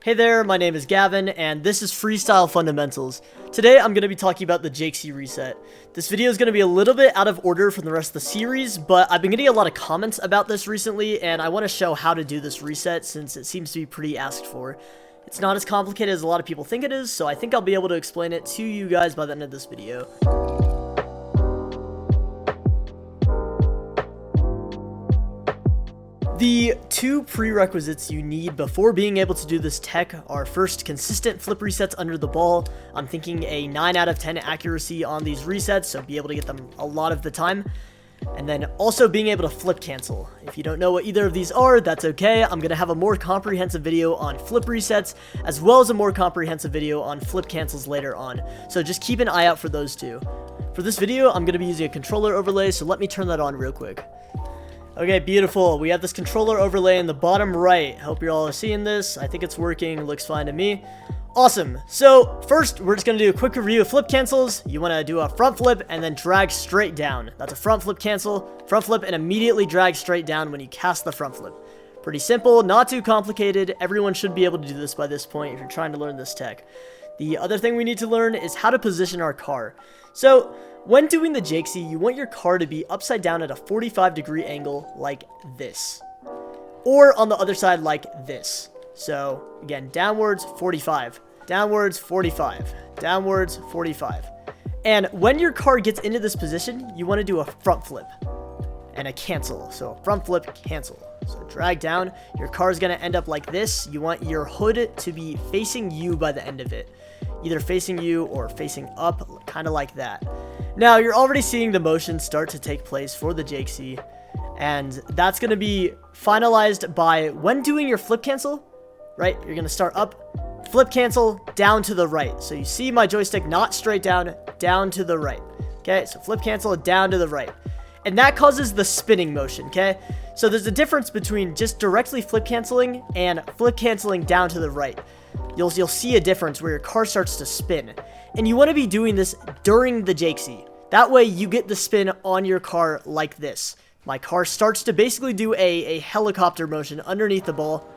Hey there, my name is Gavin, and this is Freestyle Fundamentals. Today, I'm going to be talking about the Jakze reset. This video is going to be a little bit out of order from the rest of the series, but I've been getting a lot of comments about this recently, and I want to show how to do this reset since it seems to be pretty asked for. It's not as complicated as a lot of people think it is, so I think I'll be able to explain it to you guys by the end of this video. The two prerequisites you need before being able to do this tech are first, consistent flip resets under the ball. I'm thinking a 9 out of 10 accuracy on these resets, so be able to get them a lot of the time. And then also being able to flip cancel. If you don't know what either of these are, that's okay. I'm going to have a more comprehensive video on flip resets, as well as a more comprehensive video on flip cancels later on. So just keep an eye out for those two. For this video, I'm going to be using a controller overlay, so let me turn that on real quick. Okay, beautiful. We have this controller overlay in the bottom right. Hope you're all seeing this. I think it's working. Looks fine to me. Awesome. So first, we're just going to do a quick review of flip cancels. You want to do a front flip and then drag straight down. That's a front flip cancel. Front flip and immediately drag straight down when you cast the front flip. Pretty simple, not too complicated. Everyone should be able to do this by this point if you're trying to learn this tech. The other thing we need to learn is how to position our car. So when doing the Jakze, you want your car to be upside down at a 45-degree angle like this. Or on the other side like this. So again, downwards 45, downwards 45, downwards 45. And when your car gets into this position, you want to do a front flip and a cancel. So front flip, cancel. So drag down, your car is going to end up like this. You want your hood to be facing you by the end of it. Either facing you or facing up, kind of like that. Now, you're already seeing the motion start to take place for the Jakze, and that's going to be finalized by when doing your flip cancel, right? You're going to start up, flip cancel, down to the right. So you see my joystick not straight down, down to the right. Okay, so flip cancel, down to the right. And that causes the spinning motion, okay? So there's a difference between just directly flip canceling and flip canceling down to the right. You'll see a difference where your car starts to spin. And you want to be doing this during the Jakze. That way you get the spin on your car like this. My car starts to basically do a helicopter motion underneath the ball.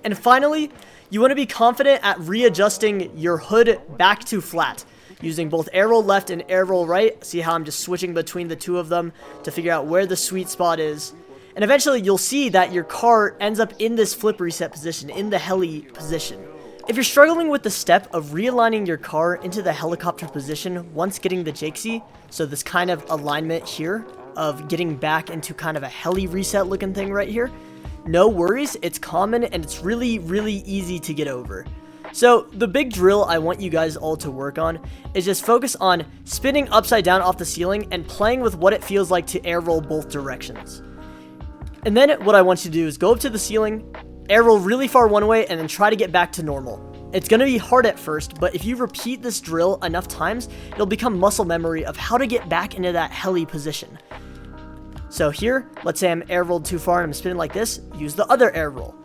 And finally, you want to be confident at readjusting your hood back to flat, using both air roll left and air roll right. See how I'm just switching between the two of them to figure out where the sweet spot is. And eventually you'll see that your car ends up in this flip reset position, in the heli position. If you're struggling with the step of realigning your car into the helicopter position once getting the Jakze, so this kind of alignment here of getting back into kind of a heli reset looking thing right here, no worries, it's common and it's really, really easy to get over. So the big drill I want you guys all to work on is just focus on spinning upside down off the ceiling and playing with what it feels like to air roll both directions. And then what I want you to do is go up to the ceiling, air roll really far one way, and then try to get back to normal. It's going to be hard at first, but if you repeat this drill enough times, it'll become muscle memory of how to get back into that heli position. So here, let's say I'm air rolled too far and I'm spinning like this, use the other air roll.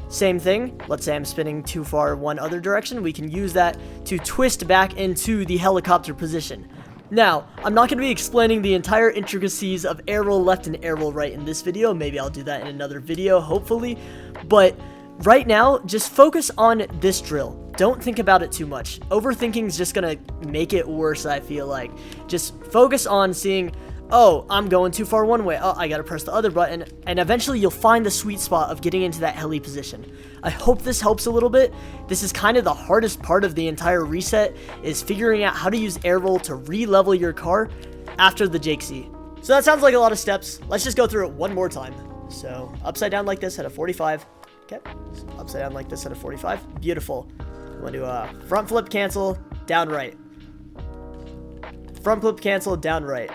Same thing, let's say I'm spinning too far one other direction, we can use that to twist back into the helicopter position. Now, I'm not going to be explaining the entire intricacies of air roll left and air roll right in this video. Maybe I'll do that in another video, hopefully. But right now, just focus on this drill. Don't think about it too much. Overthinking is just going to make it worse, I feel like. Just focus on seeing, oh, I'm going too far one way. Oh, I got to press the other button. And eventually, you'll find the sweet spot of getting into that heli position. I hope this helps a little bit. This is kind of the hardest part of the entire reset, is figuring out how to use air roll to re-level your car after the Jakze. So that sounds like a lot of steps. Let's just go through it one more time. So upside down like this at a 45. Okay, so upside down like this at a 45. Beautiful. You want to do a front flip cancel, down right. Front flip cancel, down right.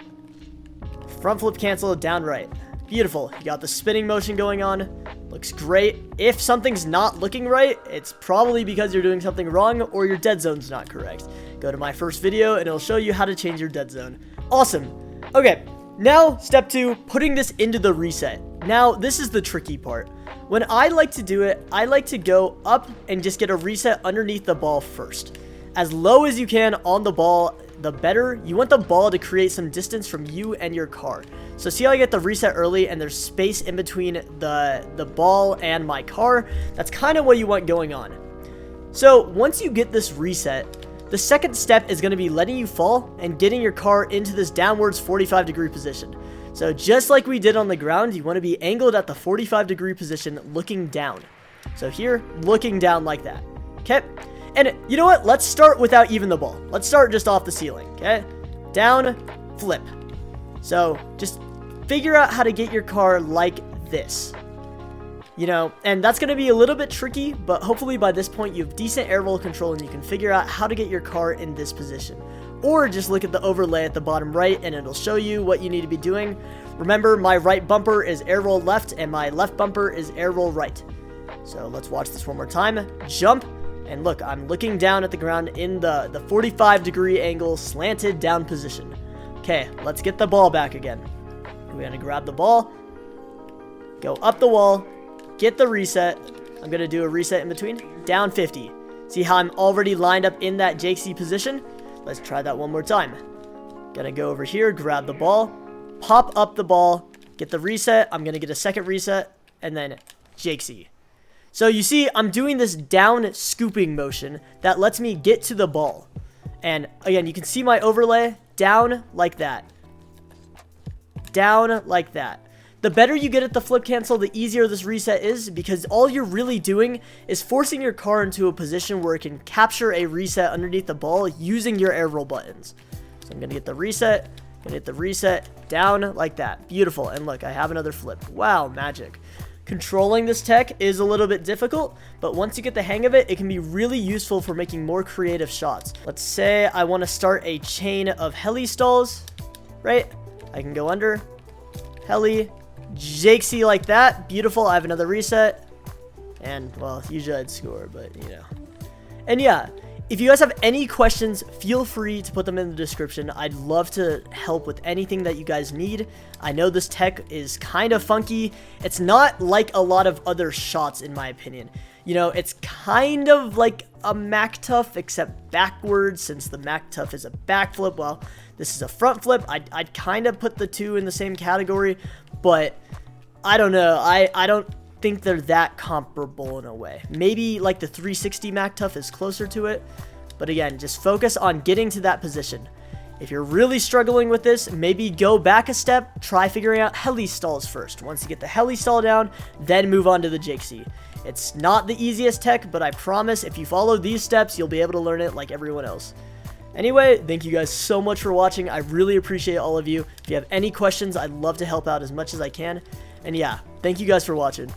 Front flip cancel, down right. Beautiful. You got the spinning motion going on. Looks great. If something's not looking right, it's probably because you're doing something wrong or your dead zone's not correct. Go to my first video and it'll show you how to change your dead zone. Awesome. Okay, now step 2, putting this into the reset. Now, this is the tricky part. When I like to do it, I like to go up and just get a reset underneath the ball first. As low as you can on the ball, the better. You want the ball to create some distance from you and your car. So see how I get the reset early and there's space in between the ball and my car? That's kind of what you want going on. So once you get this reset, the second step is going to be letting you fall and getting your car into this downwards 45-degree position. So just like we did on the ground, you want to be angled at the 45-degree position looking down. So here, looking down like that. Okay? And you know what? Let's start without even the ball. Let's start just off the ceiling. Okay? Down, flip. So just figure out how to get your car like this. You know, and that's going to be a little bit tricky, but hopefully by this point you have decent air roll control and you can figure out how to get your car in this position. Or just look at the overlay at the bottom right and it'll show you what you need to be doing. Remember, my right bumper is air roll left and my left bumper is air roll right. So let's watch this one more time. Jump, and look, I'm looking down at the ground in the 45-degree angle, slanted down position. Okay, let's get the ball back again. We're going to grab the ball, go up the wall, get the reset. I'm going to do a reset in between. Down 50. See how I'm already lined up in that Jakze position? Let's try that one more time. Gonna go over here, grab the ball, pop up the ball, get the reset. I'm going to get a second reset, and then Jakze. So you see, I'm doing this down scooping motion that lets me get to the ball. And again, you can see my overlay down like that. Down like that. The better you get at the flip cancel, the easier this reset is, because all you're really doing is forcing your car into a position where it can capture a reset underneath the ball using your air roll buttons. So I'm going to get the reset, down like that. Beautiful. And look, I have another flip. Wow, magic. Controlling this tech is a little bit difficult, but once you get the hang of it, it can be really useful for making more creative shots. Let's say I want to start a chain of heli stalls, right? I can go under, heli, Jakze like that. Beautiful. I have another reset. And, well, usually I'd score, but, you know. And yeah, if you guys have any questions, feel free to put them in the description. I'd love to help with anything that you guys need. I know this tech is kind of funky. It's not like a lot of other shots, in my opinion. You know, it's kind of like a Mac Tuff, except backwards, since the Mac Tuff is a backflip. Well, this is a front flip. I'd kind of put the two in the same category, but I don't know. I don't think they're that comparable in a way. Maybe like the 360 Mac Tuff is closer to it, but again, just focus on getting to that position. If you're really struggling with this, maybe go back a step, try figuring out heli stalls first. Once you get the heli stall down, then move on to the Jakze. It's not the easiest tech, but I promise if you follow these steps, you'll be able to learn it like everyone else. Anyway, thank you guys so much for watching. I really appreciate all of you. If you have any questions, I'd love to help out as much as I can. And yeah, thank you guys for watching.